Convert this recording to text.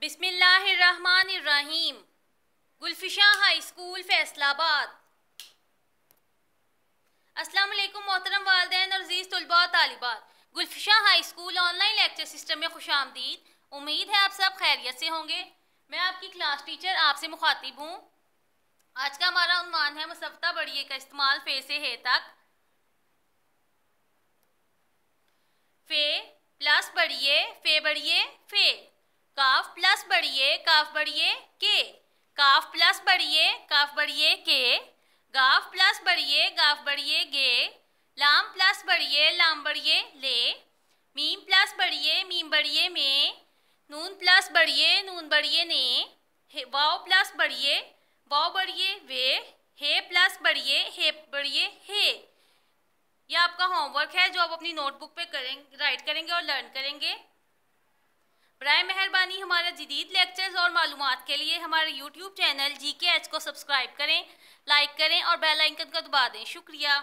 बिस्मिल्लाहिर्रहमानिर्रहीम। Gulfisha high school Faisalabad. अस्सलाम वालेकुम मोहतरम वालिदैन और अज़ीज़ तलबा और तालिबात। Gulfisha high school online lecture system में खुशामदीद। उम्मीद है आप सब खैरियत से होंगे। मैं आपकी क्लास टीचर आपसे मुखातिब हूँ। आज का हमारा उन्वान है मुसव्वता बढ़िए का इस्तेमाल फे से हे तक। फे प्लस बढ़िए फे बढ़िए फे। काफ प्लस बढ़िए काफ बढ़िए के। काफ प्लस बढ़िए काफ बढ़िए के। गाफ प्लस बढ़िए गाफ बढ़िए गे। लाम प्लस बढ़िए लाम बढ़िए ले। मीम प्लस बढ़िए मीम बढ़िए में। नून प्लस बढ़िए नून बढ़िए ने। वाव प्लस बढ़िए वाव बढ़िए वे। हे प्लस बढ़िए हे बढ़िए हे। यह आपका होमवर्क है जो आप अपनी नोटबुक पे करेंगे, राइट करेंगे और लर्न करेंगे। बराए मेहरबानी हमारे जदीद लेक्चर्स और मालूमात के लिए हमारे यूट्यूब चैनल GKH को सब्सक्राइब करें, लाइक करें और बेल आइकन को दबा दें। शुक्रिया।